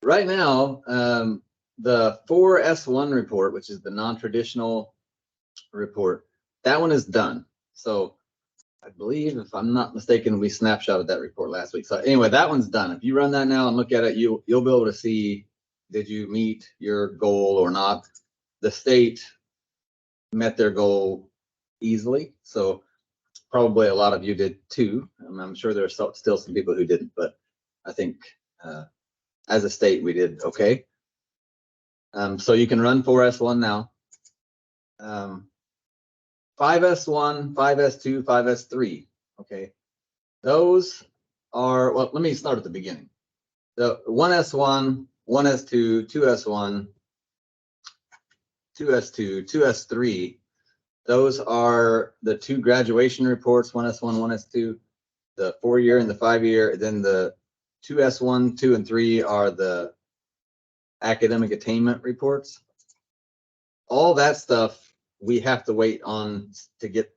right now, the 4S1 report, which is the non-traditional report, that one is done. So I believe, if I'm not mistaken, we snapshotted that report last week. So anyway, that one's done. If you run that now and look at it, you'll be able to see, did you meet your goal or not? The state met their goal easily. So probably a lot of you did too. I'm sure there's still some people who didn't, but I think as a state, we did okay. So you can run 4S1 now. 5S1, 5S2, 5S3, okay? Those are, well, let me start at the beginning. The 1S1, 1S2, 2S1, 2S2, 2S3, those are the two graduation reports, 1S1, 1S2, the 4-year and the 5-year. Then the 2S1, 2, and 3 are the academic attainment reports. All that stuff we have to wait on to get.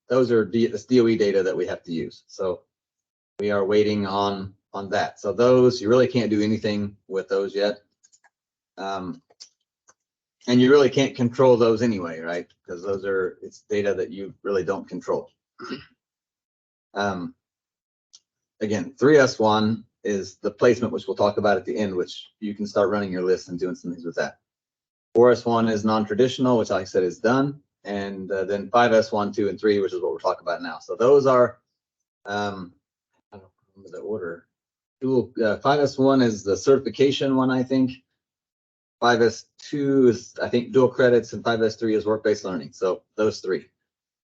Those are this DOE data that we have to use. So we are waiting on that. So those, you really can't do anything with those yet. And you really can't control those anyway, right? Because those are, it's data that you really don't control. Again, 3S1 is the placement, which we'll talk about at the end, which you can start running your list and doing some things with that. 4S1 is non-traditional, which like I said is done. And then 5S1, 2, and 3, which is what we're talking about now. So those are, I don't remember the order. 5S1 is the certification one, I think. 5S2 is, I think, dual credits, and 5S3 is work-based learning. So those three.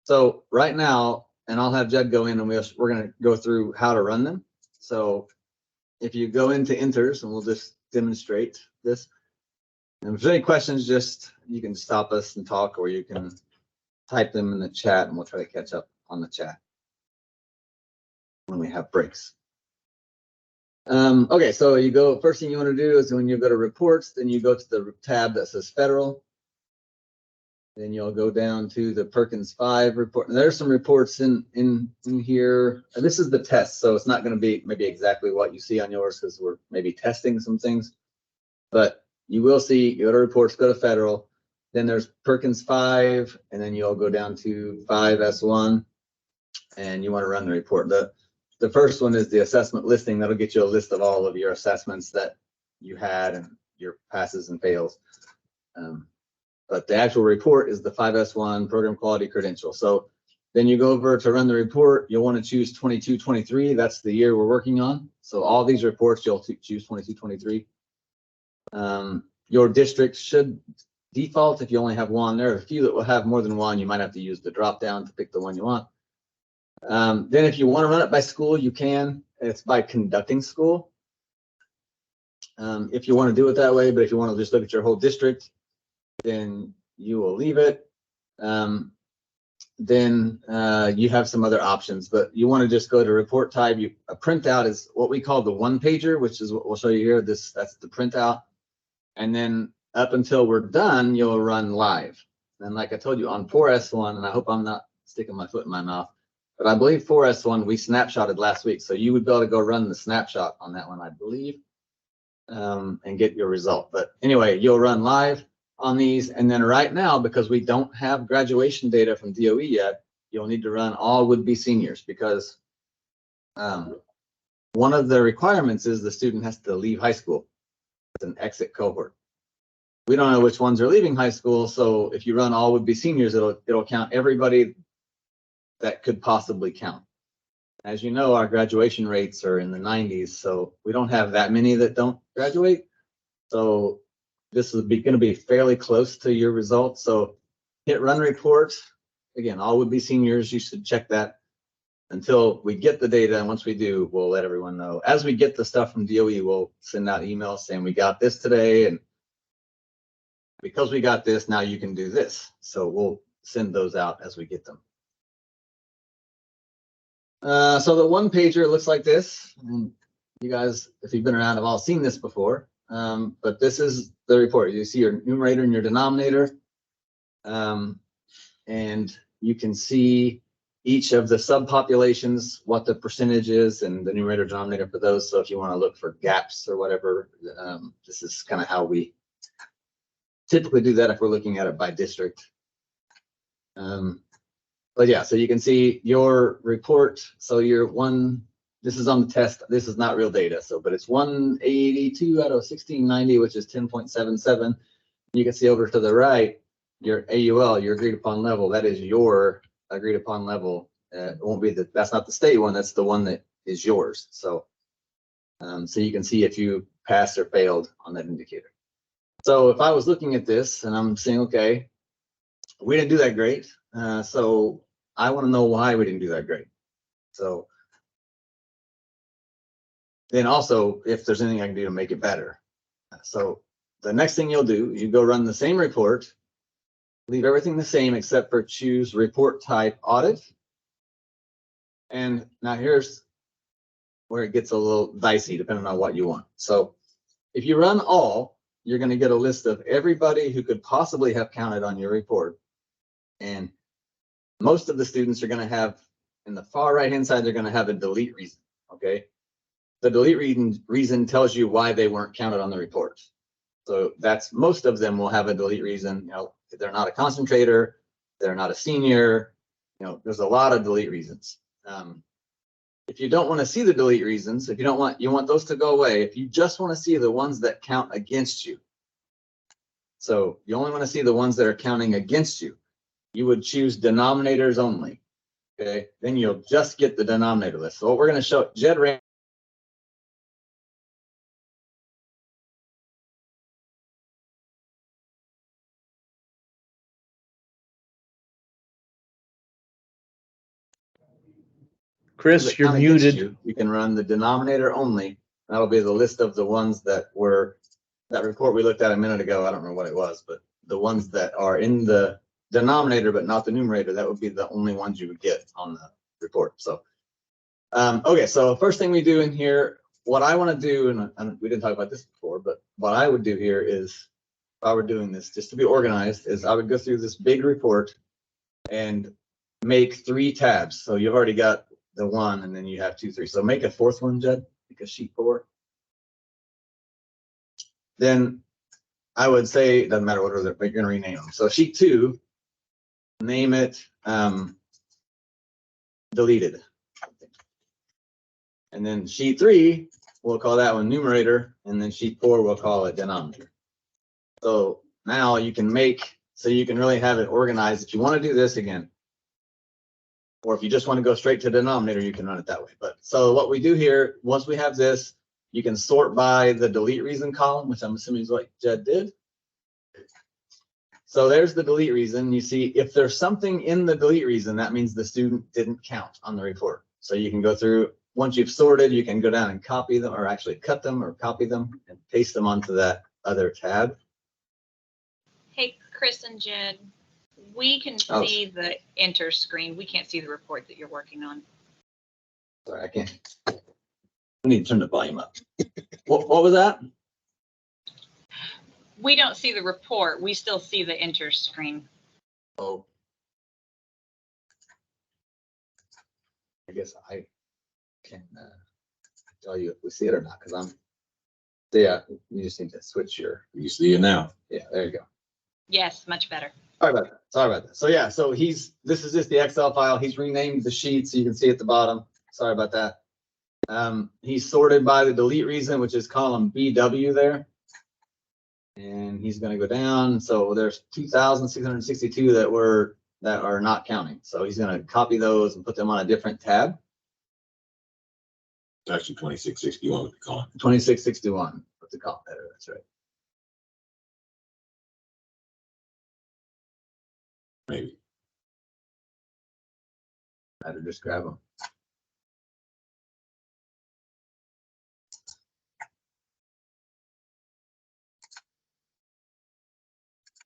So right now, and I'll have Jed go in and we're going to go through how to run them. So if you go into Enters, and we'll just demonstrate this. And if there's any questions, just you can stop us and talk, or you can type them in the chat, and we'll try to catch up on the chat when we have breaks. Okay, so you go, first thing you want to do is when you go to reports, then you go to the tab that says federal. Then you'll go down to the Perkins 5 report. And there's some reports in here. And this is the test, so it's not going to be maybe exactly what you see on yours because we're maybe testing some things. But you will see, you go to reports, go to federal. Then there's Perkins 5, and then you'll go down to 5S1, and you want to run the report. The first one is the assessment listing. That'll get you a list of all of your assessments that you had and your passes and fails. But the actual report is the 5S1 program quality credential. So then you go over to run the report. You'll want to choose 22-23. That's the year we're working on. So all these reports, you'll choose 22-23. Your district should default if you only have one. There are a few that will have more than one. You might have to use the drop down to pick the one you want. Then if you want to run it by school, you can. It's by conducting school. If you want to do it that way, but if you want to just look at your whole district, then you will leave it. Then you have some other options, but you want to just go to report type. A printout is what we call the one pager, which is what we'll show you here. That's the printout. And then up until we're done, you'll run live. And like I told you on 4S1, and I hope I'm not sticking my foot in my mouth, but I believe 4S1 we snapshotted last week. So you would be able to go run the snapshot on that one, I believe, and get your result. But anyway, you'll run live on these. And then right now, because we don't have graduation data from DOE yet, you'll need to run all would-be seniors because one of the requirements is the student has to leave high school. It's an exit cohort. We don't know which ones are leaving high school, so if you run all would-be seniors, it'll count everybody that could possibly count. As you know, our graduation rates are in the 90s, so we don't have that many that don't graduate. So this is going to be fairly close to your results. So hit run report. Again, all would-be seniors, you should check that until we get the data. And once we do, we'll let everyone know. As we get the stuff from DOE, we'll send out emails saying we got this today. And because we got this, now you can do this. So we'll send those out as we get them. So the one pager looks like this. And you guys, if you've been around, have all seen this before. But this is the report. You see your numerator and your denominator. And you can see each of the subpopulations, what the percentage is, and the numerator denominator for those. So if you want to look for gaps or whatever, this is kind of how we typically do that if we're looking at it by district. But yeah, so you can see your report. So your one, this is on the test. This is not real data. So, but it's 182 out of 1690, which is 10.77. You can see over to the right, your AUL, your agreed upon level. That is your agreed upon level. It won't be that's not the state one. That's the one that is yours. So, so you can see if you passed or failed on that indicator. So if I was looking at this and I'm saying, okay, we didn't do that great. So I want to know why we didn't do that great. So then also if there's anything I can do to make it better. So the next thing you'll do, you go run the same report, leave everything the same except for choose report type audit. And now here's where it gets a little dicey depending on what you want. So if you run all, you're going to get a list of everybody who could possibly have counted on your report. And most of the students are going to have, in the far right hand side, they're going to have a delete reason. Okay. The delete reason tells you why they weren't counted on the report. So that's, most of them will have a delete reason. You know, they're not a concentrator, they're not a senior. You know, there's a lot of delete reasons. If you don't want to see the delete reasons, if you don't want, you want those to go away. If you just want to see the ones that count against you, so you only want to see the ones that are counting against you, you would choose denominators only. Okay, then you'll just get the denominator list. So what we're going to show, Jed ran. Chris, you're muted. You can run the denominator only. That'll be the list of the ones that were, that report we looked at a minute ago. I don't remember what it was, but the ones that are in the denominator but not the numerator, that would be the only ones you would get on the report. So okay, so first thing we do in here, what I want to do, and we didn't talk about this before, but what I would do here is, if I were doing this just to be organized, is I would go through this big report and make 3 tabs. So you've already got the 1, and then you have 2, 3. So make a 4th one, Jed, make a sheet 4. Then I would say, doesn't matter what order, but you're going to rename them. So sheet 2, name it deleted. And then sheet 3, we'll call that one numerator. And then sheet 4, we'll call it denominator. So now you can make, so you can really have it organized. If you want to do this again, or if you just want to go straight to denominator, you can run it that way. But so what we do here, once we have this, you can sort by the delete reason column, which I'm assuming is what Jed did. So there's the delete reason. You see, if there's something in the delete reason, that means the student didn't count on the report. So you can go through, once you've sorted, you can go down and copy them, or actually cut them or copy them and paste them onto that other tab. Hey, Chris and Jed, we can see the enter screen. We can't see the report that you're working on. Sorry, I can't. I need to turn the volume up. What was that? We don't see the report. We still see the enter screen. Oh. I guess I can tell you if we see it or not, because I'm, yeah, you just need to switch your. You see it now. Yeah, there you go. Yes, much better. Sorry about that. Sorry about that. So yeah, so this is just the Excel file. He's renamed the sheet so you can see at the bottom. Sorry about that. He's sorted by the delete reason, which is column BW there. And he's going to go down. So there's 2,662 that are not counting. So he's going to copy those and put them on a different tab. It's actually 2661 with the column. 2661 with the column header. That's right. Maybe. I had to just grab them.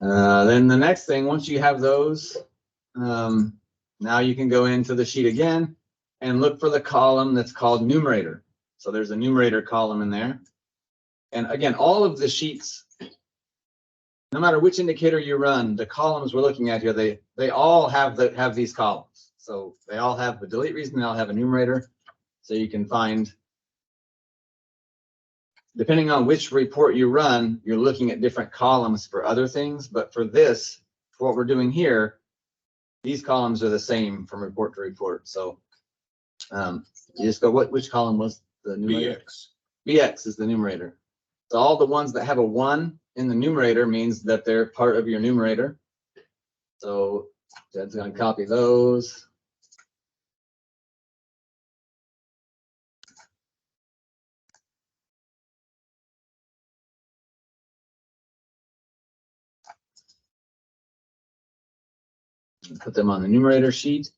Then the next thing, once you have those, now you can go into the sheet again and look for the column that's called numerator. So there's a numerator column in there. And again, all of the sheets, no matter which indicator you run, the columns we're looking at here, they all have these columns. So they all have a delete reason, they all have a numerator. So you can find, depending on which report you run, you're looking at different columns for other things. But for this, for what we're doing here, these columns are the same from report to report. So you just go, which column was the numerator? BX. BX is the numerator. So all the ones that have a 1 in the numerator means that they're part of your numerator. So Jed's going to copy those. And put them on the numerator sheet.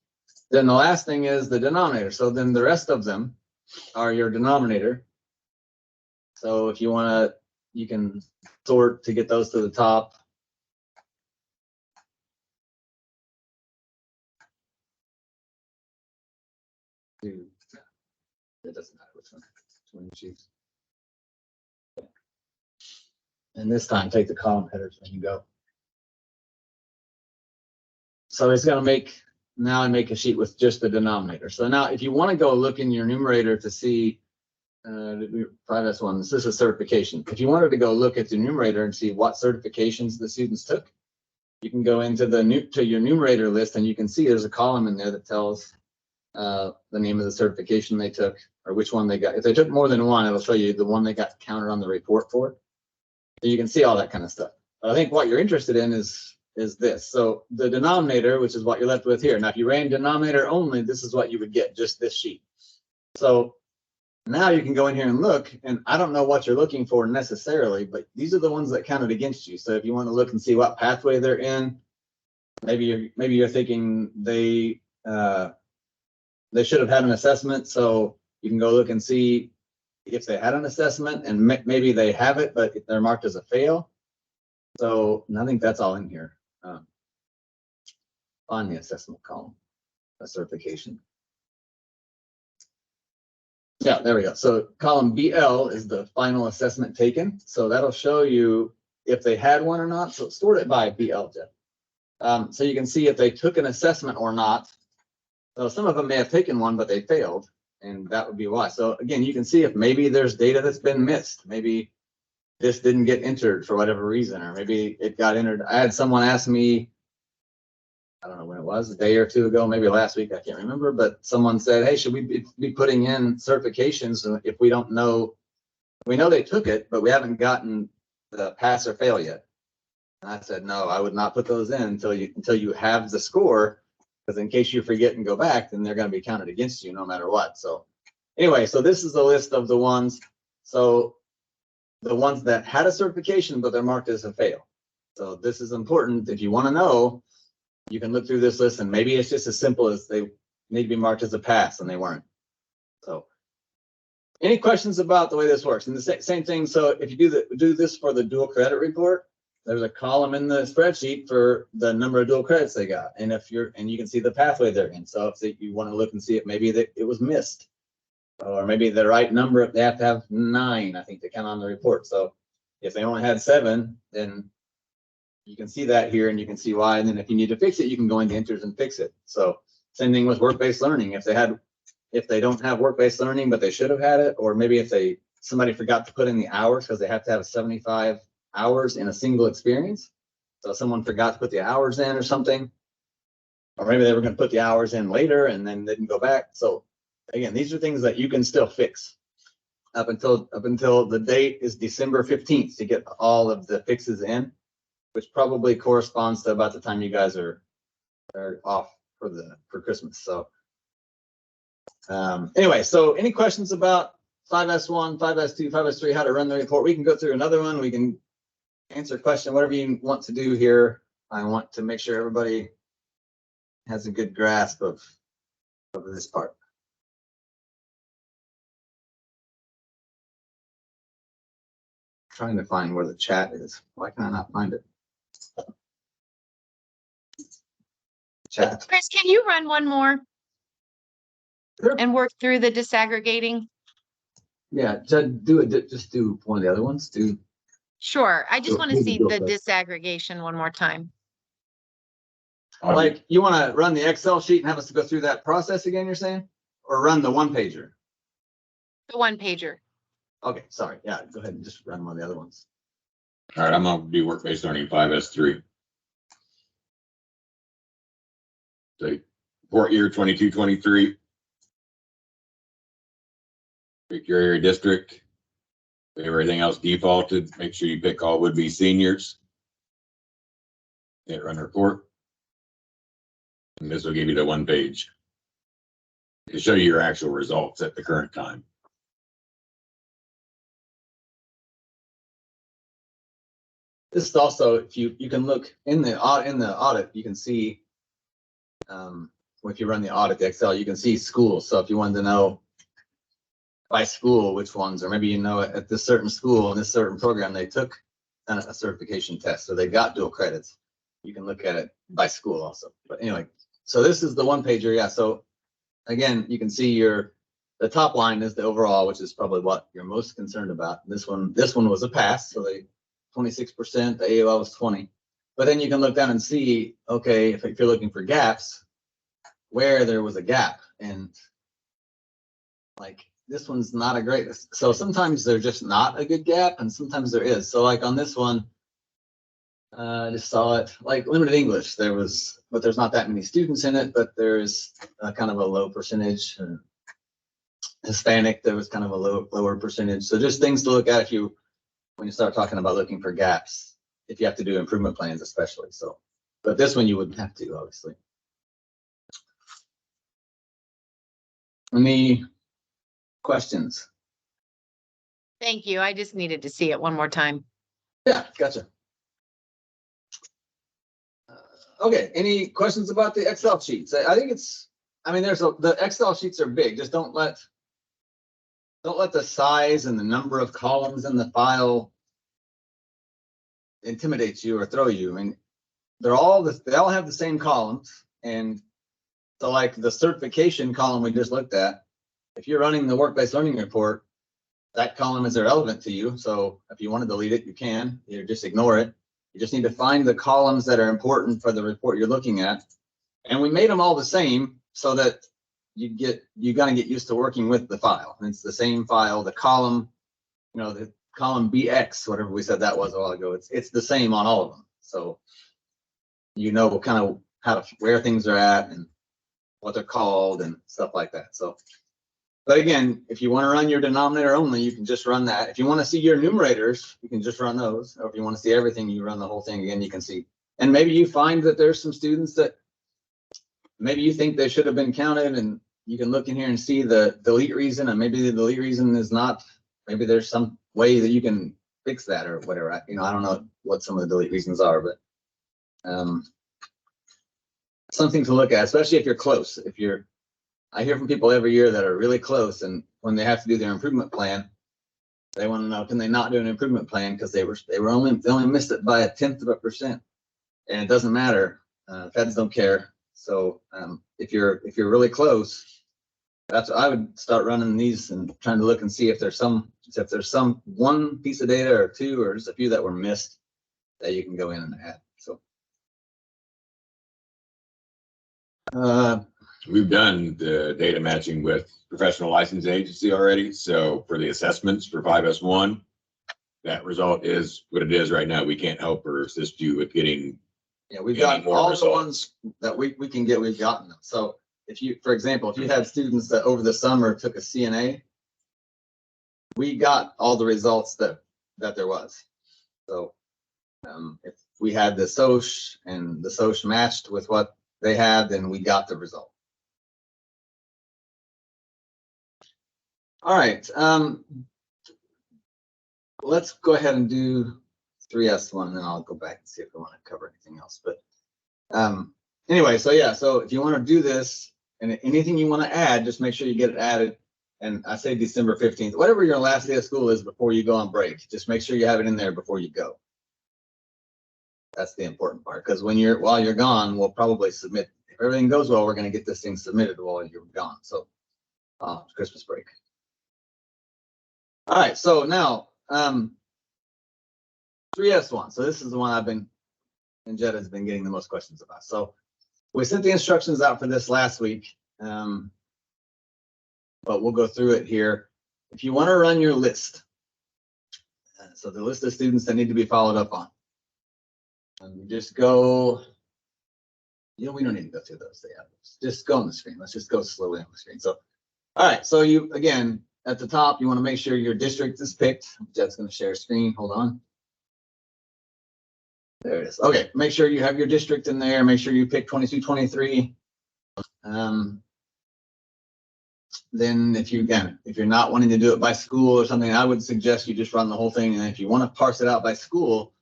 Then the last thing is the denominator. So then the rest of them are your denominator. So if you want to, you can sort to get those to the top. It doesn't matter which one you choose. And this time, take the column headers when you go. So it's going to make, now I make a sheet with just the denominator. So now if you want to go look in your numerator to see 5S1, this is a certification. If you wanted to go look at the numerator and see what certifications the students took, you can go into your numerator list and you can see there's a column in there that tells the name of the certification they took or which one they got. If they took more than one, it'll show you the one they got counted on the report for. So you can see all that kind of stuff. But I think what you're interested in is this. So the denominator, which is what you're left with here. Now, if you ran denominator only, this is what you would get, just this sheet. So now you can go in here and look, and I don't know what you're looking for necessarily, but these are the ones that counted against you. So if you want to look and see what pathway they're in, maybe you're thinking they should have had an assessment. So you can go look and see if they had an assessment, and maybe they have it, but they're marked as a fail. So I think that's all in here on the assessment column, a certification. Yeah, there we go. So column BL is the final assessment taken. So that'll show you if they had one or not. So sort it by BL, Jeff. So you can see if they took an assessment or not. So some of them may have taken one, but they failed, and that would be why. So again, you can see if maybe there's data that's been missed. Maybe this didn't get entered for whatever reason, or maybe it got entered. I had someone ask me, I don't know when it was, a day or two ago, maybe last week, I can't remember, but someone said, hey, should we be putting in certifications if we don't know, we know they took it, but we haven't gotten the pass or fail yet? And I said, no, I would not put those in until you have the score, because in case you forget and go back, then they're going to be counted against you no matter what. So anyway, so this is the list of the ones. So the ones that had a certification, but they're marked as a fail. So this is important. If you want to know, you can look through this list, and maybe it's just as simple as they need to be marked as a pass and they weren't. So any questions about the way this works? And the same thing. So if you do this for the dual credit report, there's a column in the spreadsheet for the number of dual credits they got. And you can see the pathway they're in. So if you want to look and see if maybe it was missed, or maybe the right number, they have to have 9, I think, to count on the report. So if they only had 7, then you can see that here and you can see why. And then if you need to fix it, you can go into enters and fix it. So same thing with work-based learning. If they don't have work-based learning, but they should have had it, or maybe if somebody forgot to put in the hours, because they have to have 75 hours in a single experience. So someone forgot to put the hours in or something, or maybe they were going to put the hours in later and then didn't go back. So again, these are things that you can still fix up until the date is December 15th to get all of the fixes in, which probably corresponds to about the time you guys are off for Christmas. So anyway, so any questions about 5S1, 5S2, 5S3, how to run the report? We can go through another one. We can answer a question, whatever you want to do here. I want to make sure everybody has a good grasp of this part. Trying to find where the chat is. Why can I not find it? Chat. Chris, can you run one more Sure. and work through the disaggregating? Yeah, do it. Just do one of the other ones. Sure. I just Sure, want to we can see do the it. disaggregation one more time. Like, you want to run the Excel sheet and have us go through that process again, you're saying? Or run the one pager? The one pager. Okay, sorry. Yeah, go ahead and just run one of the other ones. All right, I'm gonna do work-based learning 5S3. Say, report year 22-23. Pick your area district. Everything else defaulted. Make sure you pick all would-be seniors. Hit run report. And this will give you the one page to show you your actual results at the current time. This is also, if you can look in the audit, you can see, if you run the audit, the Excel, you can see schools. So if you wanted to know by school, which ones, or maybe you know at this certain school in this certain program, they took a certification test, so they got dual credits. You can look at it by school also. But anyway, so this is the one pager. Yeah. So again, you can see the top line is the overall, which is probably what you're most concerned about. This one was a pass. So they 26%, the AOL was 20. But then you can look down and see, okay, if you're looking for gaps, where there was a gap. And like, this one's not a great, so sometimes they're just not a good gap, and sometimes there is. So like on this one, I just saw it, like limited English, but there's not that many students in it, but there's a kind of a low percentage. Hispanic, there was kind of a lower percentage. So just things to look at when you start talking about looking for gaps, if you have to do improvement plans especially. So, but this one you wouldn't have to, obviously. Any questions? Thank you. I just needed to see it one more time. Yeah, gotcha. Okay, any questions about the Excel sheets? I think the Excel sheets are big. Just don't let the size and the number of columns in the file intimidate you or throw you. I mean, they all have the same columns. And so like the certification column we just looked at, if you're running the work-based learning report, that column is irrelevant to you. So if you want to delete it, you can. You just ignore it. You just need to find the columns that are important for the report you're looking at. And we made them all the same so that you gotta get used to working with the file. And it's the same file, the column, the column BX, whatever we said that was a while ago. It's the same on all of them. So kind of where things are at and what they're called and stuff like that. So, but again, if you want to run your denominator only, you can just run that. If you want to see your numerators, you can just run those. Or if you want to see everything, you run the whole thing again, you can see. And maybe you find that there's some students that maybe you think they should have been counted, and you can look in here and see the delete reason, and maybe the delete reason is not, maybe there's some way that you can fix that or whatever. I don't know what some of the delete reasons are, but something to look at, especially if you're close. I hear from people every year that are really close, and when they have to do their improvement plan, they want to know, can they not do an improvement plan because they only missed it by 0.1%, and it doesn't matter. Feds don't care. So if you're really close, I would start running these and trying to look and see if there's some one piece of data or two or just a few that were missed that you can go in and add. So We've done the data matching with professional licensing agency already. So for the assessments for 5S1, that result is what it is right now. We can't help or assist you with getting. Yeah, we've got all the ones that we can get, we've gotten them. So for example, if you had students that over the summer took a CNA, we got all the results that there was. So if we had the SOC and the SOC matched with what they had, then we got the result. All right, let's go ahead and do 3S1, and then I'll go back and see if I want to cover anything else. But anyway, so yeah, so if you want to do this and anything you want to add, just make sure you get it added. And I say December 15th, whatever your last day of school is before you go on break, just make sure you have it in there before you go. That's the important part, because while you're gone, we'll probably submit. If everything goes well, we're going to get this thing submitted while you're gone. So Christmas break. All right, so now 3S1. So this is the one and Jed has been getting the most questions about. So we sent the instructions out for this last week. But we'll go through it here. If you want to run your list, so the list of students that need to be followed up on, just go, we don't need to go through those. Just go on the screen. Let's just go slowly on the screen. So, all right. So you, again, at the top, you want to make sure your district is picked. Jed's going to share screen. Hold on. There it is. Okay. Make sure you have your district in there. Make sure you pick 22, 23. Then if you're not wanting to do it by school or something, I would suggest you just run the whole thing. And if you want to parse it out by school,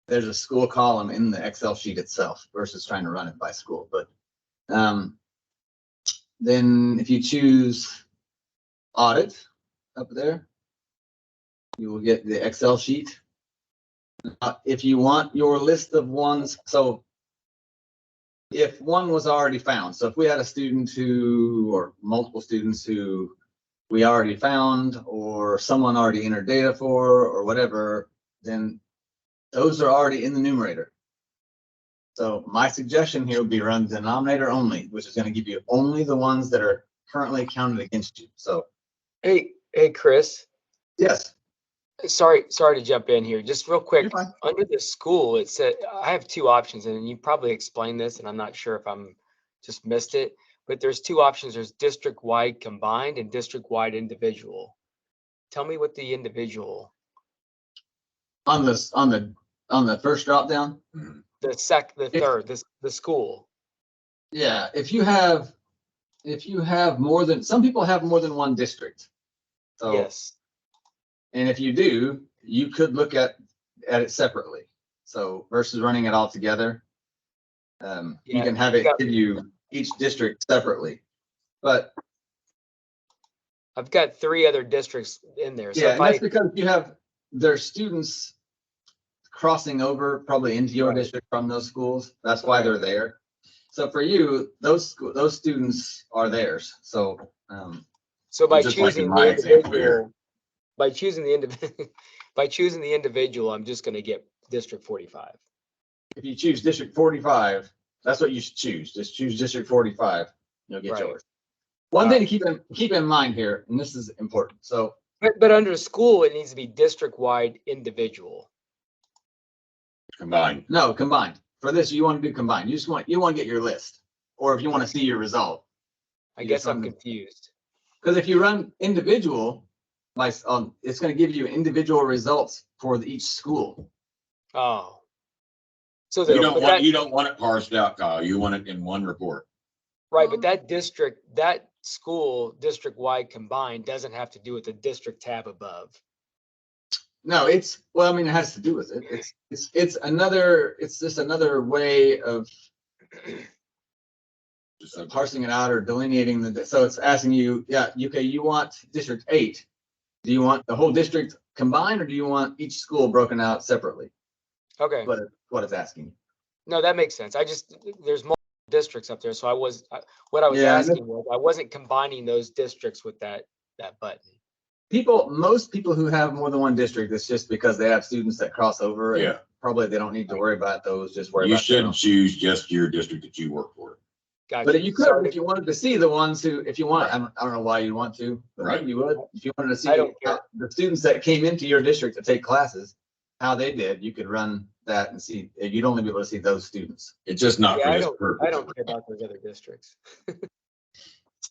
there's a school column in the Excel sheet itself versus trying to run it by school. But then if you choose audit up there, you will get the Excel sheet. If you want your list of ones, so if one was already found, so if we had a student or multiple students who we already found, or someone already entered data for, or whatever, then those are already in the numerator. So my suggestion here would be run denominator only, which is going to give you only the ones that are currently counted against you. So, Hey, Chris, yes. sorry to jump in here. Just real quick, You're fine. under the school, it said, I have two options, and you probably explained this, and I'm not sure if I'm just missed it, but there's two options. There's district-wide combined and district-wide individual. Tell me what the individual, On the first drop down. the school. Yeah, if you have more than, some people have more than one district. So, Yes. and if you do, you could look at it separately. So versus running it all together, you Yeah, can have it give you each district separately. But I've got 3 other districts in there. So yeah, if and that's I, because you have their students crossing over probably into your Right. district from those schools. That's why they're there. So for you, those students are theirs. So so by Just like in choosing my the example here. individual, by choosing the individual, I'm just going to get District 45. if you choose District 45, that's what you should choose. Just choose District 45. You'll get Right. yours. One thing to keep in mind here, and this is important. So But under school, it needs to be district-wide individual. Combined. no, combined. For this, you want to do combined. You want to get your list, or if you want to see your result. I You guess just I'm run- confused. Because if you run individual, it's going to give you individual results for each school. Oh. So You the, don't but want, that, you don't want it parsed out, Kyle. You want it in one report. right, but that school district-wide combined doesn't have to do with the district tab above. No, it has to do with it. It's just another way of Just like- parsing it out or delineating so it's asking you, you want District 8. Do you want the whole district combined, or do you want each school broken out separately? Okay, What it's asking. no, that makes sense. There's multiple districts up there, so what I was Yeah, and asking was, I wasn't combining those districts with that button. Most people who have more than one district, it's just because they have students that cross over. And Yeah. probably they don't need to worry about those, just worry You about their should own. choose just your district that you work for. Gotcha. But you could, Sorry if you wanted to see the ones who, if you want, Right. I don't know why you want to, but Right. maybe you would. If you wanted to see I don't care. the students that came into your district to take classes, how they did, you could run that and see, you'd only be able to see those students. It's just not Yeah, for I this don't purpose. care about those other districts.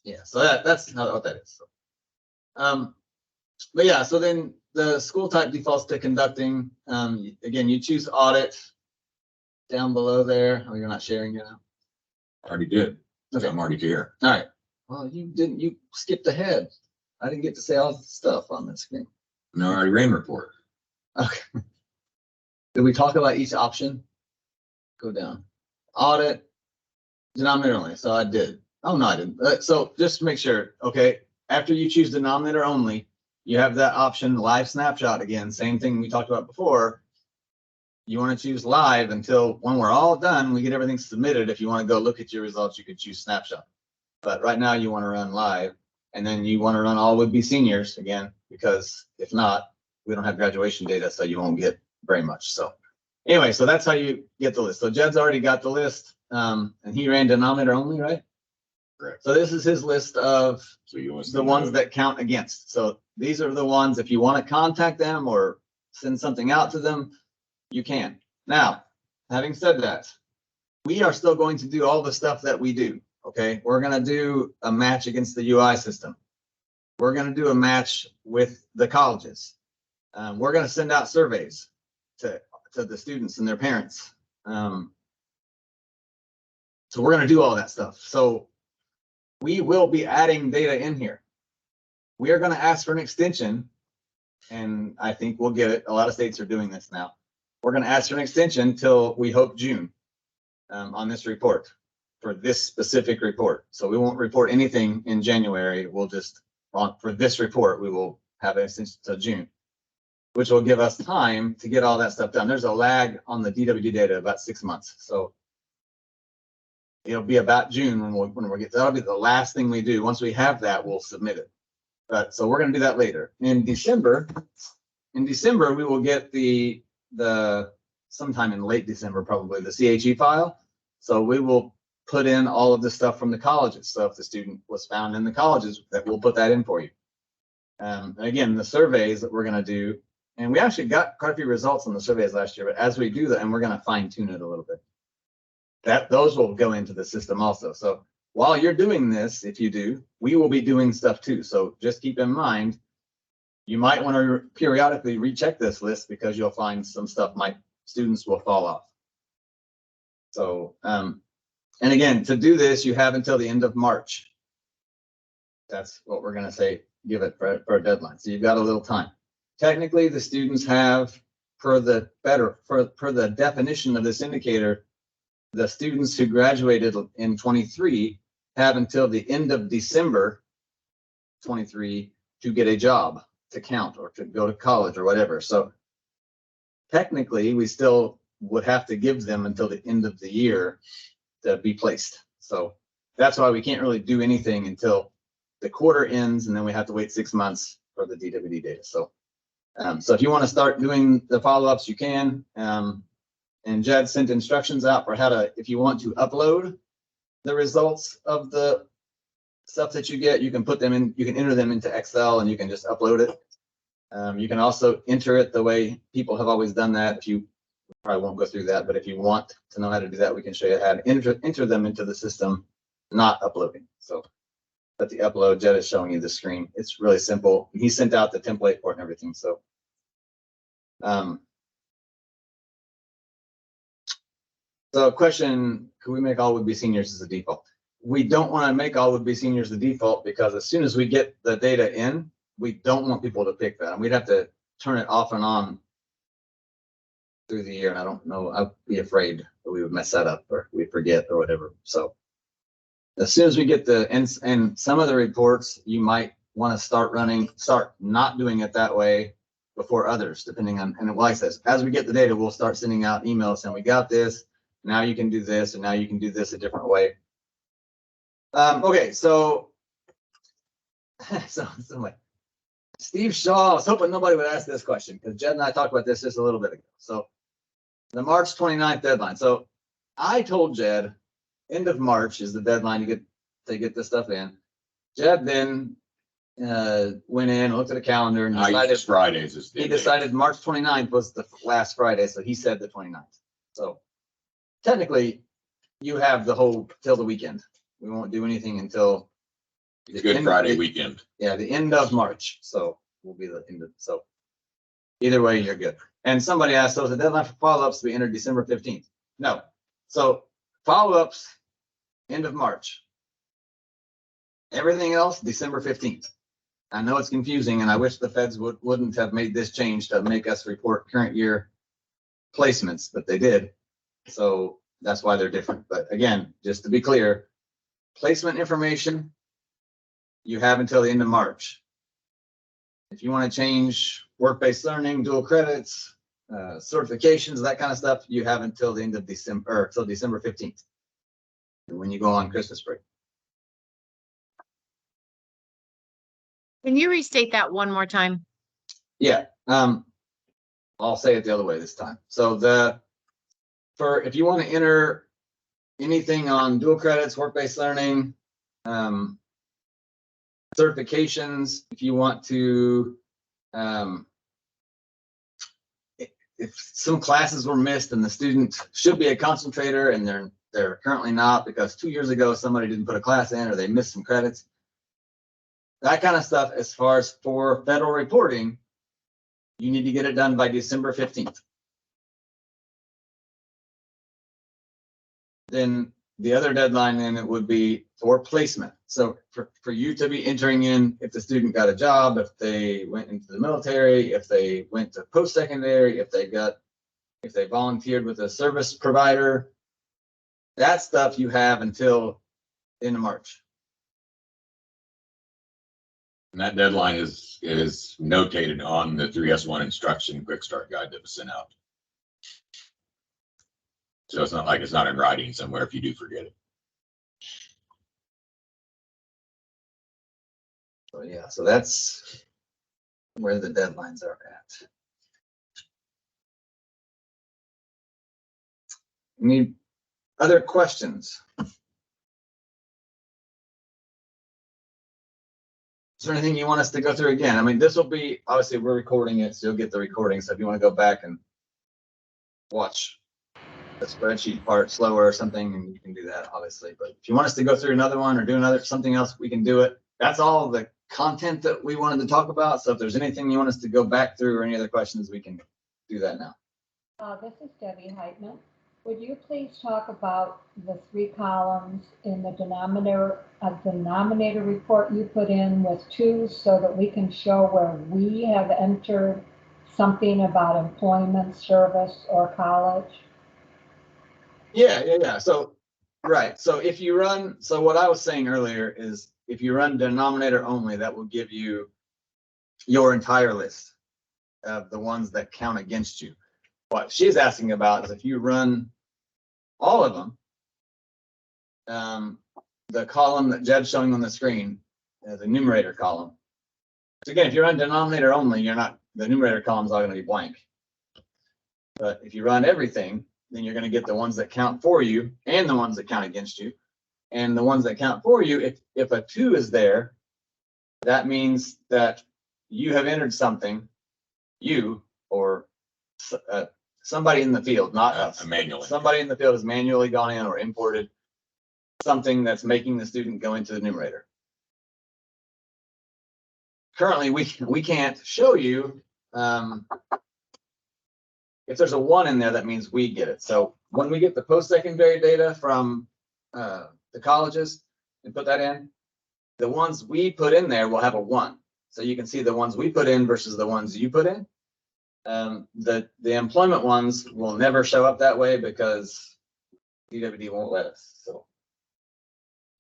Yeah, so that's not what that is. So, but yeah, so then the school type defaults to conducting. Again, you choose audit down below there. Oh, you're not sharing it now. Already did. Okay. I'm already here. All right. Well, you skipped ahead. I didn't get to say all the stuff on the screen. No, I already ran report. Okay. Did we talk about each option? Go down. Audit, denominator only. So I did. Oh, no, I didn't. So just to make sure, okay, after you choose denominator only, you have that option live snapshot again. Same thing we talked about before. You want to choose live until when we're all done, we get everything submitted. If you want to go look at your results, you could choose snapshot. But right now you want to run live, and then you want to run all would be seniors again, because if not, we don't have graduation data, so you won't get very much. So anyway, so that's how you get the list. So Jed's already got the list. And he ran denominator only, right? Correct. So this is his list of So you want to the ones that count against. So these are the ones, if you want to contact them or send something out to them, you can. Now, having said that, we are still going to do all the stuff that we do. Okay, we're going to do a match against the UI system. We're going to do a match with the colleges. We're going to send out surveys to the students and their parents. So we're going to do all that stuff. So we will be adding data in here. We are going to ask for an extension, and I think we'll get it. A lot of states are doing this now. We're going to ask for an extension till we hope June on this report for this specific report. So we won't report anything in January. We'll just, for this report, we will have an extension till June, which will give us time to get all that stuff done. There's a lag on the DWD data about 6 months. So it'll be about June when we'll get, that'll be the last thing we do. Once we have that, we'll submit it. But so we're going to do that later. In December, we will get the sometime in late December, probably the CHE file. So we will put in all of the stuff from the colleges. So if the student was found in the colleges, that we'll put that in for you. And again, the surveys that we're going to do, and we actually got quite a few results on the surveys last year, but as we do that, and we're going to fine tune it a little bit, those will go into the system also. So while you're doing this, if you do, we will be doing stuff too. So just keep in mind, you might want to periodically recheck this list because you'll find some stuff students will fall off. So, and again, to do this, you have until the end of March. That's what we're going to say, give it for a deadline. So you've got a little time. Technically, the students have, per the definition of this indicator, the students who graduated in 23 have until the end of December 23 to get a job, to count, or to go to college or whatever. So technically, we still would have to give them until the end of the year to be placed. So that's why we can't really do anything until the quarter ends, and then we have to wait 6 months for the DWD data. So, so if you want to start doing the follow-ups, you can. And Jed sent instructions out for how to, if you want to upload the results of the stuff that you get, you can put them in, you can enter them into Excel and you can just upload it. You can also enter it the way people have always done that. If you probably won't go through that, but if you want to know how to do that, we can show you how to enter them into the system, not uploading. So, but the upload, Jed is showing you the screen. It's really simple. He sent out the template for it and everything. So, so question, could we make all would-be seniors as a default? We don't want to make all would-be seniors the default because as soon as we get the data in, we don't want people to pick that. And we'd have to turn it off and on through the year. And I don't know, I'd be afraid that we would mess that up or we'd forget or whatever. So as soon as we get and some of the reports, you might want to start not doing it that way before others, depending on, and like I said, as we get the data, we'll start sending out emails saying we got this. Now you can do this, and now you can do this a different way. Okay, so like Steve Shaw, I was hoping nobody would ask this question because Jed and I talked about this just a little bit ago. So the March 29th deadline. So I told Jed end of March is the deadline to get this stuff in. Jed then went in, looked at the calendar, and decided March 29th was the last Friday. So he said the 29th. So technically, you have the whole till the weekend. We won't do anything until the Good Friday weekend. Yeah, the end of March. So we'll be the end of, so either way, you're good. And somebody asked, so is the deadline for follow-ups to be entered December 15th? No. So follow-ups, end of March. Everything else, December 15th. I know it's confusing, and I wish the feds wouldn't have made this change to make us report current year placements, but they did. So that's why they're different. But again, just to be clear, placement information, you have until the end of March. If you want to change work-based learning, dual credits, certifications, that kind of stuff, you have until the end of December, or until December 15th, when you go on Christmas break. Can you restate that one more time? Yeah, I'll say it the other way this time. So if you want to enter anything on dual credits, work-based learning, certifications, if you want to, if some classes were missed and the student should be a concentrator and they're currently not because 2 years ago somebody didn't put a class in or they missed some credits. That kind of stuff, as far as for federal reporting, you need to get it done by December 15th. Then the other deadline then it would be for placement. So for you to be entering in if the student got a job, if they went into the military, if they went to post-secondary, if they volunteered with a service provider, that stuff you have until end of March. And that deadline is notated on the 3S1 instruction quick start guide that was sent out. So it's not like it's not in writing somewhere if you do forget it. So yeah, so that's where the deadlines are at. Any other questions? Is there anything you want us to go through again? I mean, this will be, obviously we're recording it, so you'll get the recording. So if you want to go back and watch the spreadsheet part slower or something, and you can do that obviously. But if you want us to go through another one or do something else, we can do it. That's all the content that we wanted to talk about. So if there's anything you want us to go back through or any other questions, we can do that now. This is Debbie Heitman. Would you please talk about the 3 columns in the denominator report you put in with 2s so that we can show where we have entered something about employment, service, or college? Yeah. So, right. So if you run, so what I was saying earlier is if you run denominator only, that will give you your entire list of the ones that count against you. What she's asking about is if you run all of them, the column that Jed's showing on the screen, the numerator column. So again, if you run denominator only, the numerator column is all going to be blank. But if you run everything, then you're going to get the ones that count for you and the ones that count against you. And the ones that count for you, if a 2 is there, that means that you have entered something, you or somebody in the field, not us. Manually. Somebody in the field has manually gone in or imported something that's making the student go into the numerator. Currently, we can't show you. If there's a 1 in there, that means we get it. So when we get the post-secondary data from the colleges and put that in, the ones we put in there will have a 1. So you can see the ones we put in versus the ones you put in. The employment ones will never show up that way because DWD won't let us. So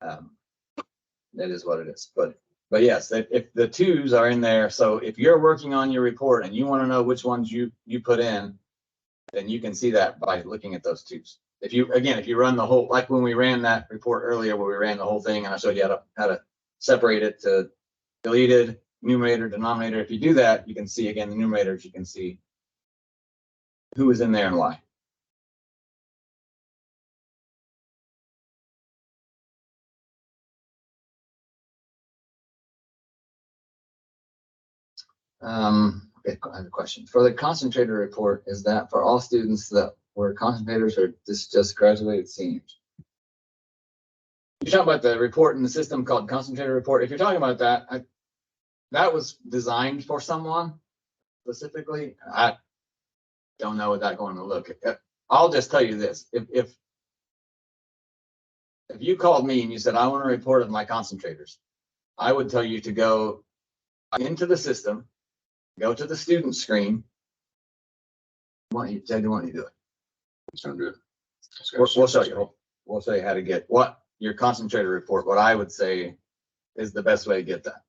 that is what it is. But yes, if the 2s are in there, so if you're working on your report and you want to know which ones you put in, then you can see that by looking at those 2s. If you run the whole, like when we ran that report earlier where we ran the whole thing and I showed you how to separate it to deleted, numerator, denominator. If you do that, you can see again the numerators, you can see who is in there and why. Okay, I have a question. For the concentrator report, is that for all students that were concentrators or just graduated seniors? You're talking about the report in the system called concentrator report. If you're talking about that, that was designed for someone specifically. I don't know what that's going to look. I'll just tell you this. If you called me and you said, I want a report of my concentrators, I would tell you to go into the system, go to the student screen. Jed, why don't you do it? So good. We'll show you. We'll show you how to get what your concentrator report. What I would say is the best way to get that.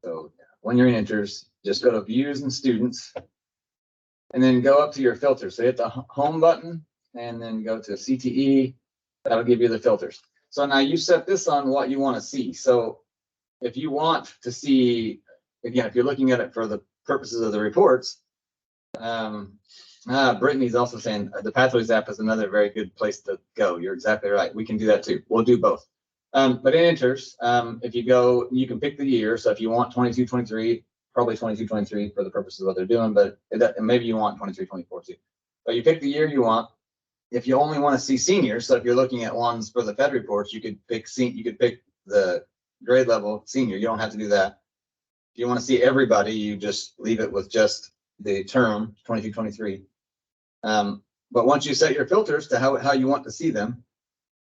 So when you're in Enters, just go to Views and Students, and then go up to your filters. So hit the Home button, and then go to CTE. That'll give you the filters. So now you set this on what you want to see. So if you want to see, again, if you're looking at it for the purposes of the reports, Brittany's also saying the Pathways app is another very good place to go. You're exactly right. We can do that too. We'll do both. But in Inters, if you go, you can pick the year. So if you want 22, 23, probably 22, 23 for the purposes of what they're doing, but maybe you want 23, 24 too. But you pick the year you want. If you only want to see seniors, so if you're looking at ones for the Fed reports, you could pick the grade level senior. You don't have to do that. If you want to see everybody, you just leave it with just the term 22, 23. But once you set your filters to how you want to see them,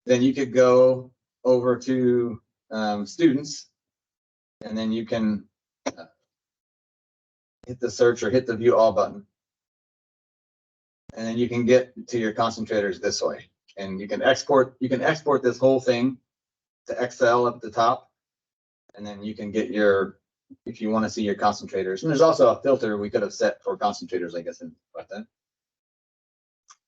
then you could go over to students, and then you can hit the search or hit the view all button. And then you can get to your concentrators this way. And you can export this whole thing to Excel up at the top. And then you can get if you want to see your concentrators. And there's also a filter we could have set for concentrators, I guess, about that.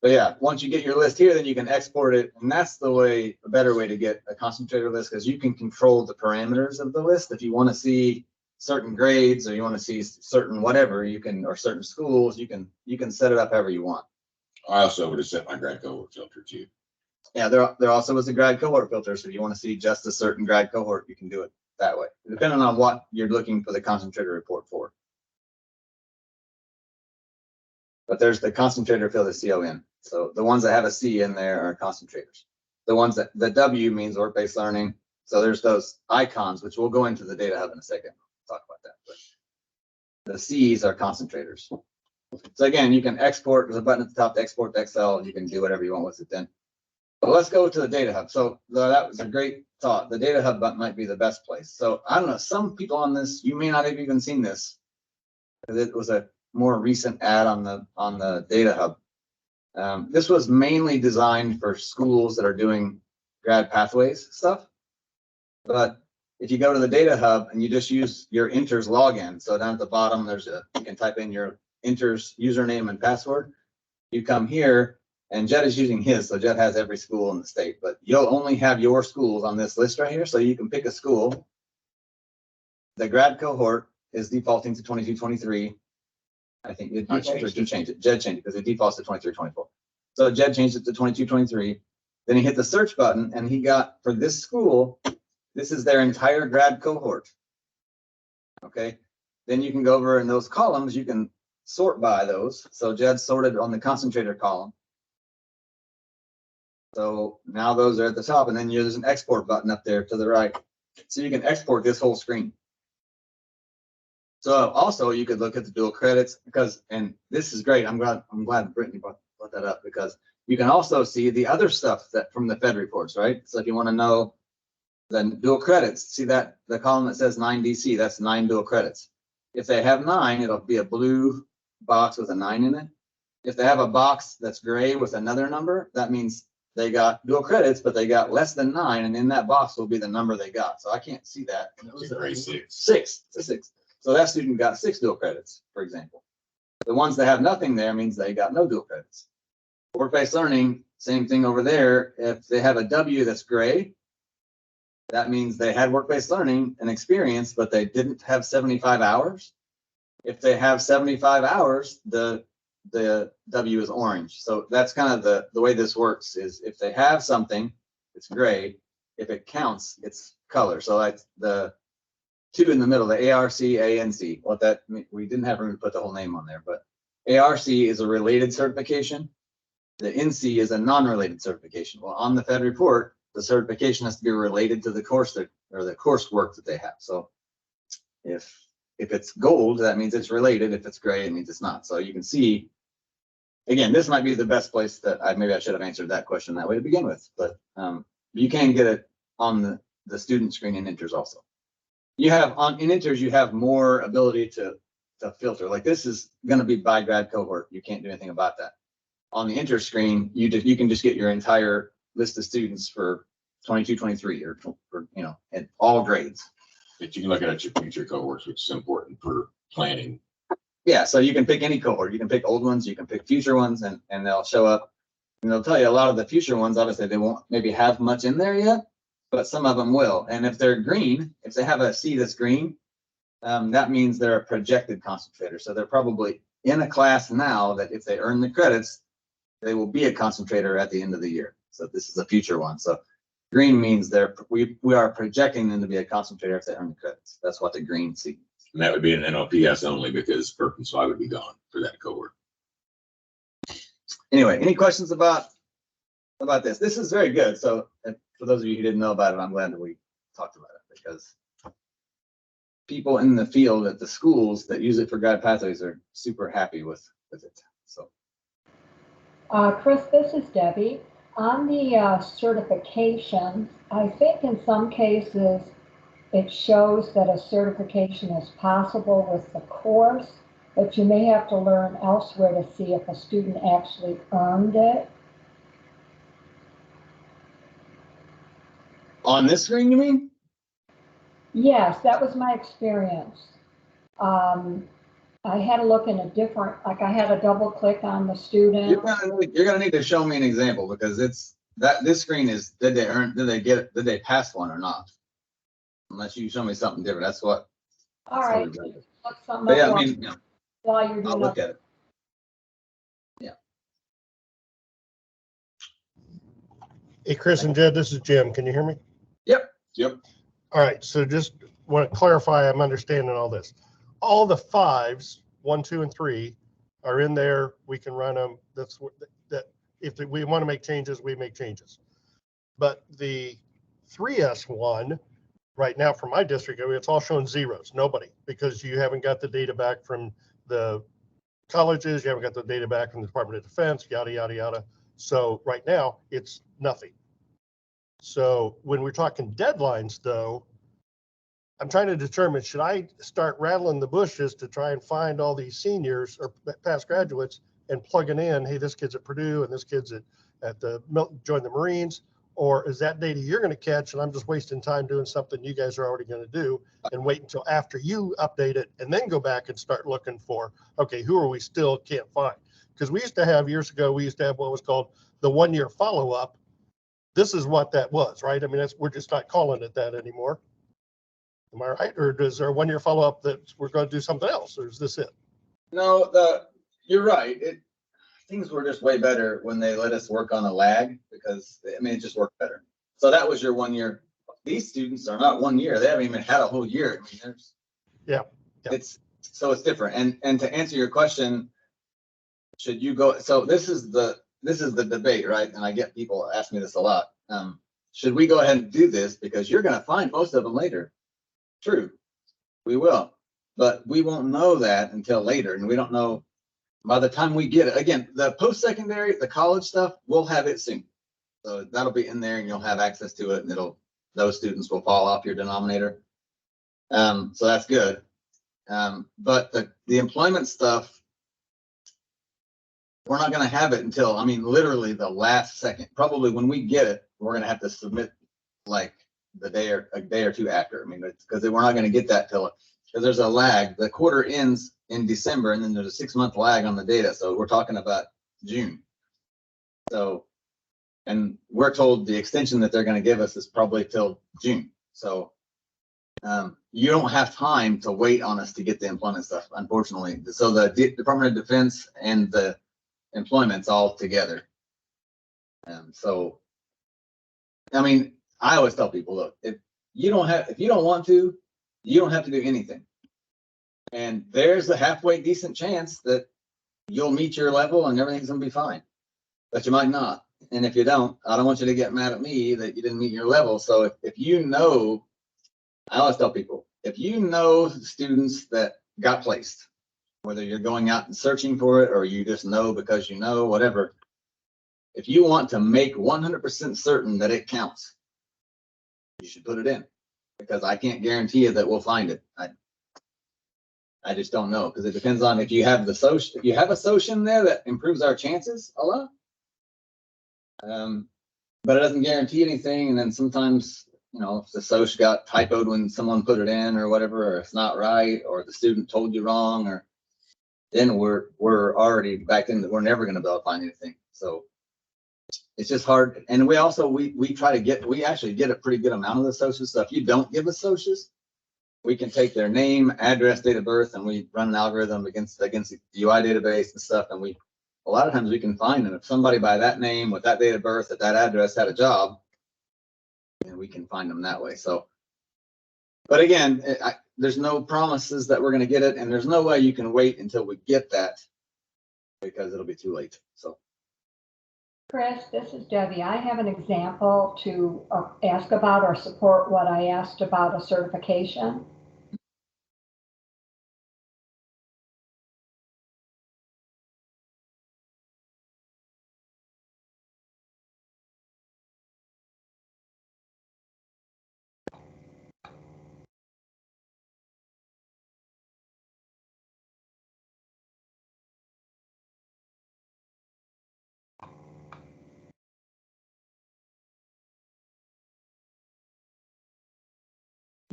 But yeah, once you get your list here, then you can export it. And that's a better way to get a concentrator list, because you can control the parameters of the list. If you want to see certain grades, or you want to see certain whatever, or certain schools, you can set it up however you want. I also would have set my grad cohort filter too. Yeah, there also is a grad cohort filter. So if you want to see just a certain grad cohort, you can do it that way, depending on what you're looking for the concentrator report for. But there's the concentrator filter CON. So the ones that have a C in there are concentrators. The ones that the W means work-based learning. So there's those icons, which we'll go into the data hub in a second. We'll talk about that. But the C's are concentrators. So again, you can export. There's a button at the top to export to Excel, and you can do whatever you want with it then. But let's go to the data hub. So that was a great thought. The data hub button might be the best place. So I don't know, some people on this, you may not have even seen this, because it was a more recent ad on the data hub. This was mainly designed for schools that are doing grad pathways stuff. But if you go to the data hub and you just use your Inters login, so down at the bottom, you can type in your Inters username and password. You come here, and Jed is using his, so Jed has every school in the state, but you'll only have your schools on this list right here. So you can pick a school. The grad cohort is defaulting to 22, 23. I think it defaults, or did you change it? Jed changed it because it defaults to 23, 24. So Jed changed it to 22, 23. Then he hit the search button, and he got, for this school, this is their entire grad cohort. Okay. Then you can go over in those columns, you can sort by those. So Jed sorted on the concentrator column. So now those are at the top, and then there's an export button up there to the right. So you can export this whole screen. So also you could look at the dual credits, and this is great. I'm glad Brittany brought that up, because you can also see the other stuff that from the Fed reports, right? So if you want to know the dual credits, see that the column that says 9 DC, that's 9 dual credits. If they have 9, it'll be a blue box with a 9 in it. If they have a box that's gray with another number, that means they got dual credits, but they got less than 9, and in that box will be the number they got. So I can't see that. It's a grade 6. 6. It's a 6. So that student got 6 dual credits, for example. The ones that have nothing there means they got no dual credits. Work-based learning, same thing over there. If they have a W that's gray, that means they had work-based learning and experience, but they didn't have 75 hours. If they have 75 hours, the W is orange. So that's kind of the way this works, is if they have something, it's gray. If it counts, it's color. So that's the 2 in the middle, the ARC, ANC. What that, we didn't have room to put the whole name on there, but ARC is a related certification. The NC is a non-related certification. Well, on the Fed report, the certification has to be related to the course or the coursework that they have. So if it's gold, that means it's related. If it's gray, it means it's not. So you can see, again, this might be the best place that maybe I should have answered that question that way to begin with, but you can get it on the student screen in Inters also. You have in Inters, you have more ability to filter. Like this is going to be by grad cohort. You can't do anything about that. On the Inters screen, you can just get your entire list of students for 22, 23, or at all grades. But you can look at your future cohorts, which is important for planning. Yeah, so you can pick any cohort. You can pick old ones, you can pick future ones, and they'll show up. And they'll tell you a lot of the future ones, obviously, they won't maybe have much in there yet, but some of them will. And if they're green, if they have a C that's green, that means they're a projected concentrator. So they're probably in a class now that if they earn the credits, they will be a concentrator at the end of the year. So this is a future one. So green means we are projecting them to be a concentrator if they earn the credits. That's what the green sees. And that would be an NLPS only because Perkins 5 would be gone for that cohort. Anyway, any questions about this? This is very good. So for those of you who didn't know about it, I'm glad that we talked about it, because people in the field at the schools that use it for guide pathways are super happy with it. So Chris, this is Debbie. On the certifications, I think in some cases it shows that a certification is possible with the course, but you may have to learn elsewhere to see if a student actually earned it. on this screen, you mean? Yes, that was my experience. I had to look in a different, like I had to double click on the student. You're gonna need to show me an example, because this screen is, did they pass one or not? Unless you show me something different. That's what. All right. that's what it is. Look something But yeah, up I mean, while you're I'll doing look it. at it. Hey, Chris and Jed, this is Jim. Can you hear me? Yep. All right, so just want to clarify, I'm understanding all this. All the 5s, 1, 2, and 3 are in there. We can run them. That's what, that if we want to make changes, we make changes. But the 3S one, right now for my district, it's all showing zeros, nobody, because you haven't got the data back from the colleges, you haven't got the data back from the Department of Defense, yada, yada, yada. So right now it's nothing. So when we're talking deadlines though, I'm trying to determine, should I start rattling the bushes to try and find all these seniors or past graduates and plugging in, hey, this kid's at Purdue and this kid's at the join the Marines, or is that data you're going to catch and I'm just wasting time doing something you guys are already going to do, and wait until after you update it and then go back and start looking for, okay, who are we still can't find? Because we used to have, years ago, we used to have what was called the 1-year follow-up. This is what that was, right? I mean, we're just not calling it that anymore. Am I right? Or is there a 1-year follow-up that we're going to do something else, or is this it? No, you're right. Things were just way better when they let us work on a lag, because I mean, it just worked better. So that was your 1 year. These students are not 1 year. They haven't even had a whole year. I mean, Yeah. it's different. And to answer your question, should you go? So this is the debate, right? And I get people ask me this a lot. Should we go ahead and do this, because you're going to find most of them later? True, we will, but we won't know that until later, and we don't know by the time we get it. Again, the post-secondary, the college stuff, we'll have it soon. So that'll be in there and you'll have access to it, and those students will fall off your denominator. So that's good. But the employment stuff, we're not going to have it until, I mean, literally the last second. Probably when we get it, we're going to have to submit like a day or two after. I mean, because we're not going to get that because there's a lag. The quarter ends in December, and then there's a 6-month lag on the data. So we're talking about June. So, and we're told the extension that they're going to give us is probably till June. So you don't have time to wait on us to get the employment stuff, unfortunately. So the Department of Defense and the employment's all together. So, I mean, I always tell people, look, if you don't want to, you don't have to do anything. And there's a halfway decent chance that you'll meet your level and everything's gonna be fine, but you might not. And if you don't, I don't want you to get mad at me that you didn't meet your level. So if you know, I always tell people, if you know students that got placed, whether you're going out and searching for it or you just know because you know, whatever, if you want to make 100% certain that it counts, you should put it in, because I can't guarantee you that we'll find it. I just don't know, because it depends on if you have the social. If you have a social in there, that improves our chances a lot. But it doesn't guarantee anything. And then sometimes, if the social got typoed when someone put it in or whatever, or it's not right, or the student told you wrong, or then we're already back in. We're never going to be able to find anything. So it's just hard. And we also we actually get a pretty good amount of the socials. So if you don't give us socials, we can take their name, address, date of birth, and we run an algorithm against the UI database and stuff. And a lot of times we can find them. If somebody by that name with that date of birth at that address had a job, then we can find them that way. So, but again, there's no promises that we're going to get it, and there's no way you can wait until we get that because it'll be too late. So. Chris, this is Debbie. I have an example to ask about or support what I asked about a certification.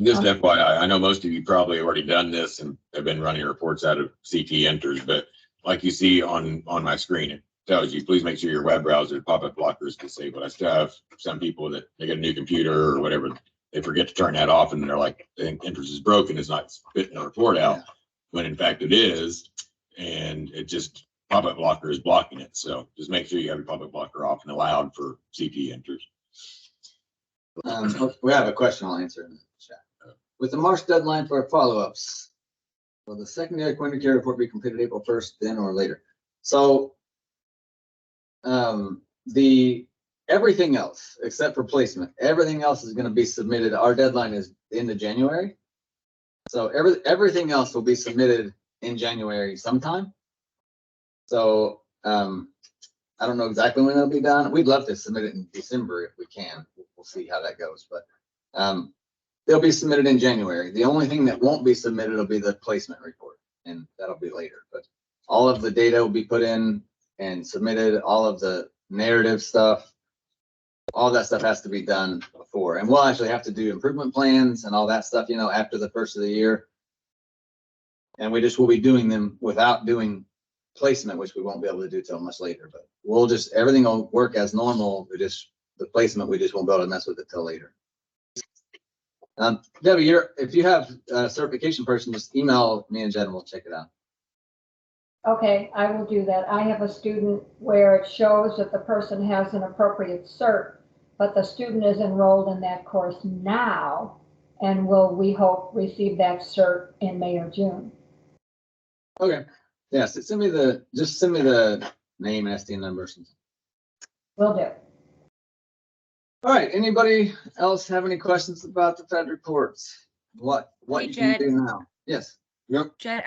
Just FYI, I know most of you probably already done this and have been running reports out of CT enters, but like you see on my screen, it tells you, please make sure your web browser pop-up blocker is disabled. I still have some people that they get a new computer or whatever, they forget to turn that off and they're like, enters is broken, it's not spitting a report out, when in fact it is, and it just pop-up blocker is blocking it. So just make sure you have your pop-up blocker off and allowed for CT enters. We have a question I'll answer in the chat. With the March deadline for follow-ups, will the secondary point of care report be completed April 1st, then or later? So everything else except for placement, everything else is going to be submitted. Our deadline is the end of January. So everything else will be submitted in January sometime. So I don't know exactly when it'll be done. We'd love to submit it in December if we can. We'll see how that goes, but they'll be submitted in January. The only thing that won't be submitted will be the placement report, and that'll be later. But all of the data will be put in and submitted. All of the narrative stuff, all that stuff has to be done before. And we'll actually have to do improvement plans and all that stuff, after the first of the year. And we just will be doing them without doing placement, which we won't be able to do till much later. But everything will work as normal. The placement, we just won't be able to mess with it till later. Debbie, if you have a certification person, just email me and Jen, we'll check it out. Okay, I will do that. I have a student where it shows that the person has an appropriate cert, but the student is enrolled in that course now and will, we hope, receive that cert in May or June. Okay. Yes, just send me the name and SDN number. Will do. All right. Anybody else have any questions about the Fed reports? What Hey, you can Jed. do now? Yes. Yep. Jen,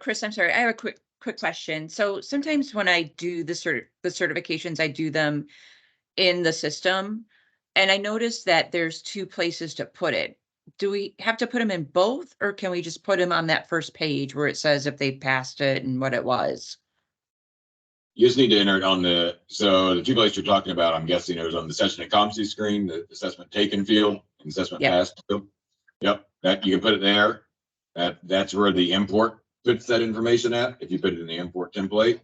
Chris, I'm sorry, I have a quick question. So sometimes when I do the certifications, I do them in the system, and I noticed that there's two places to put it. Do we have to put them in both, or can we just put them on that first page where it says if they passed it and what it was? You just need to enter it so the two places you're talking about, I'm guessing it was on the session and competency screen, the assessment taken field, and assessment Yep. passed field. Yep, that you can put it there. That's where the import puts that information at, if you put it in the import template.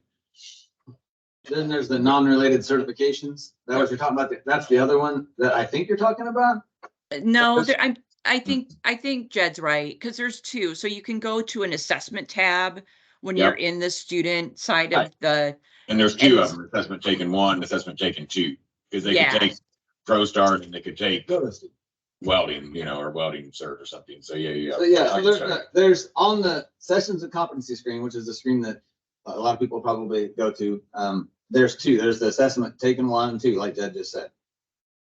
Then there's the non-related certifications. That what you're talking about? That's the other one that I think you're talking about? No, That's- I think Jed's right, because there's two. So you can go to an assessment tab when Yep. you're in the student side of the, And there's two of them, assessment taken 1, assessment taken 2, because they Yeah. could take ProStart and they could take Go to Steve. welding, or welding cert or something. So yeah. So there's on the sessions and competency screen, which is the screen that a lot of people probably go to. There's two. There's the assessment taken 1 and 2, like Jed just said.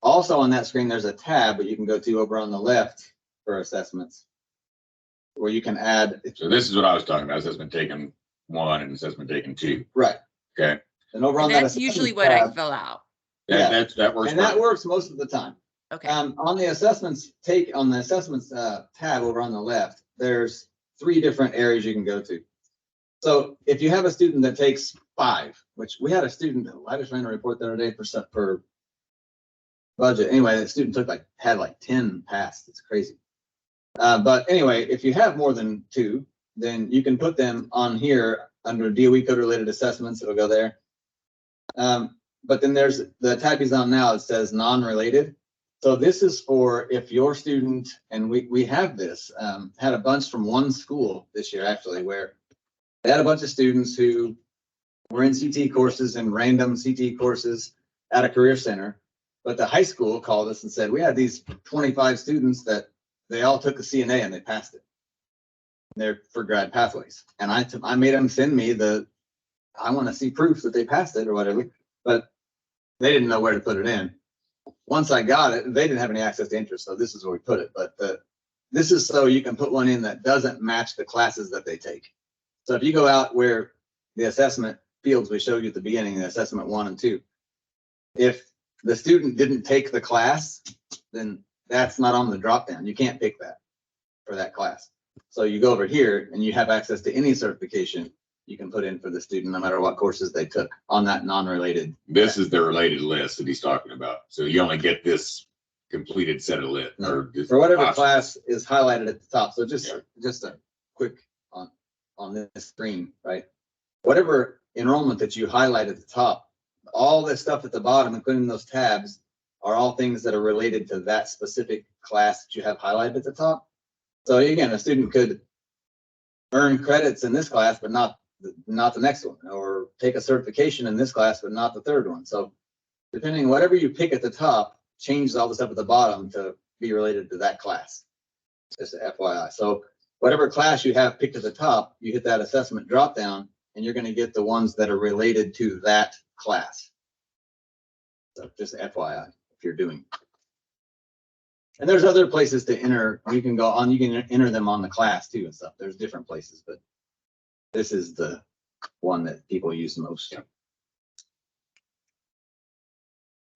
Also on that screen, there's a tab that you can go to over on the left for assessments, where you can add. So this is what I was talking about, assessment taken 1 and assessment taken 2. Right. Okay. And over on that. that's usually assessment what I tab- fill out. Yeah. That works. And that fine. works most of the time. Okay. On the assessments tab over on the left, there's 3 different areas you can go to. So if you have a student that takes 5, which we had a student, I just ran a report the other day for budget. Anyway, the student had 10 passed. It's crazy. But anyway, if you have more than 2, then you can put them on here under DOE code related assessments. It'll go there. But then there's the tab he's on now. It says non-related. So this is for if your student, and we have this, had a bunch from one school this year actually, where they had a bunch of students who were in CT courses and random CT courses at a career center. But the high school called us and said, we had these 25 students that they all took a CNA and they passed it. They're for grad pathways. And I made them send me I want to see proof that they passed it or whatever, but they didn't know where to put it in. Once I got it, they didn't have any access to interest, so this is where we put it. But this is so you can put one in that doesn't match the classes that they take. So if you go out where the assessment fields we showed you at the beginning, the assessment 1 and 2, if the student didn't take the class, then that's not on the drop down. You can't pick that for that class. So you go over here and you have access to any certification you can put in for the student, no matter what courses they took on that non-related. This is the related list that he's talking about. So you only get this completed set of lit or just For whatever options. class is highlighted at the top. So just a quick on this screen, right? Whatever enrollment that you highlight at the top, all this stuff at the bottom, including those tabs, are all things that are related to that specific class that you have highlighted at the top. So again, a student could earn credits in this class, but not the next one, or take a certification in this class, but not the third one. So depending, whatever you pick at the top changes all the stuff at the bottom to be related to that class. Just a FYI. So whatever class you have picked at the top, you hit that assessment drop down and you're going to get the ones that are related to that class. So just FYI, if you're doing. And there's other places to enter. You can go on, you can enter them on the class too and stuff. There's different places, but this is the one that people use most.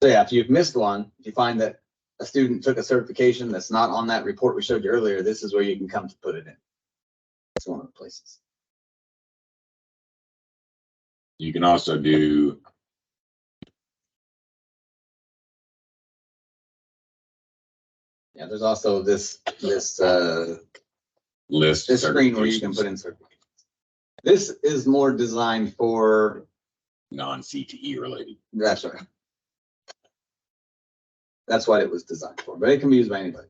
So yeah, if you've missed one, if you find that a student took a certification that's not on that report we showed you earlier, this is where you can come to put it in. It's one of the places. You can also do Yeah, there's also this list. screen where you can put in certifications. This is more designed for, non-CTE related. that's right. That's what it was designed for, but it can be used by anybody.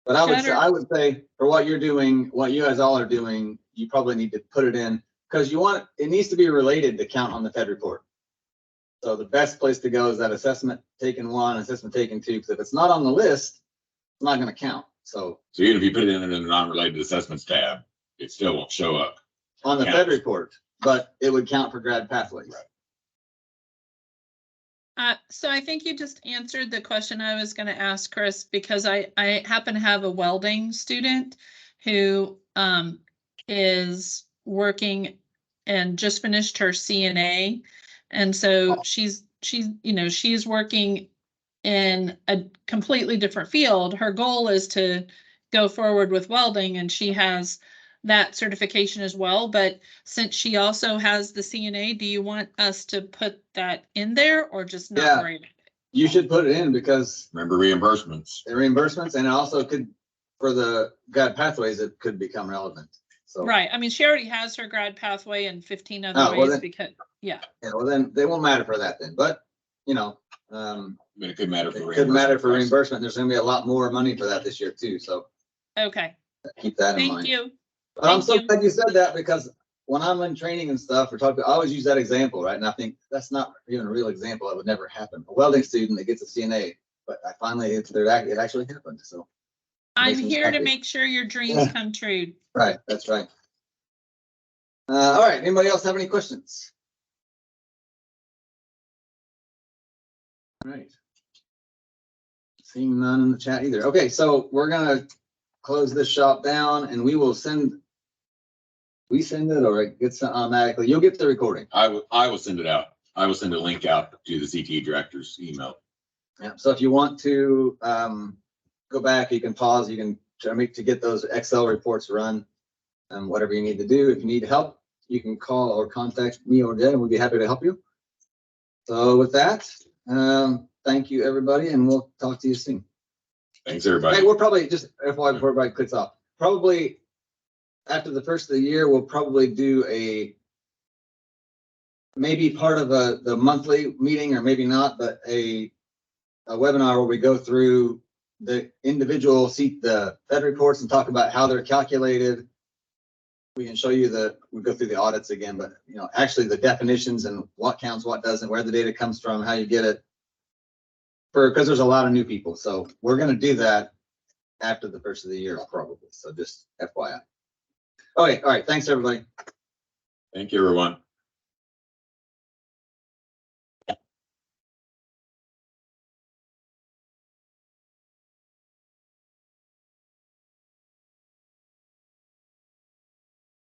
But I would say for what you're doing, what you guys all are doing, you probably need to put it in because it needs to be related to count on the Fed report. So the best place to go is that assessment taken 1, assessment taken 2, because if it's not on the list, it's not going to count. So even if you put it in the non-related assessments tab, it still won't show up. On the Fed report, but it would count for grad pathways. Right. So I think you just answered the question I was going to ask, Chris, because I happen to have a welding student who is working and just finished her CNA. And so she's working in a completely different field. Her goal is to go forward with welding, and she has that certification as well. But since she also has the CNA, do you want us to put that in there or just not Yeah. worry about it? You should put it in because Remember reimbursements. the reimbursements, and it also could, for the grad pathways, it could become relevant. So, Right. I mean, she already has her grad pathway in 15 other Oh, well ways then- because, yeah. yeah, well then they won't matter for that then, but But it could matter for it could matter for reimbursement. reimbursement. There's gonna be a lot more money for that this year too, so Okay. keep that in Thank mind. you. But I'm Thank so you. glad you said that because when I'm in training and stuff, I always use that example, right? And I think that's not even a real example. That would never happen. A welding student that gets a CNA, but I finally, it actually happened. So, I'm Makes me here to happy. make sure your dreams come true. right, that's right. All right, anybody else have any questions? All right. Seeing none in the chat either. Okay, so we're gonna close this shop down and we send it or it gets sent automatically. You'll get the recording. I will send it out. I will send a link out to the CTE director's email. Yeah, so if you want to go back, you can pause, you can try to get those Excel reports run, whatever you need to do. If you need help, you can call or contact me or Jen, and we'd be happy to help you. So with that, thank you, everybody, and we'll talk to you soon. Thanks, everybody. Hey, we'll probably, just FYI before everybody clicks off, probably after the first of the year, we'll probably do maybe part of the monthly meeting or maybe not, but a webinar where we go through the individual see the Fed reports and talk about how they're calculated. We can show you we go through the audits again, but you know, actually the definitions and what counts, what doesn't, where the data comes from, how you get it. Because there's a lot of new people. So we're going to do that after the first of the year, probably. So just FYI. Okay. All right. Thanks, everybody. Thank you, everyone.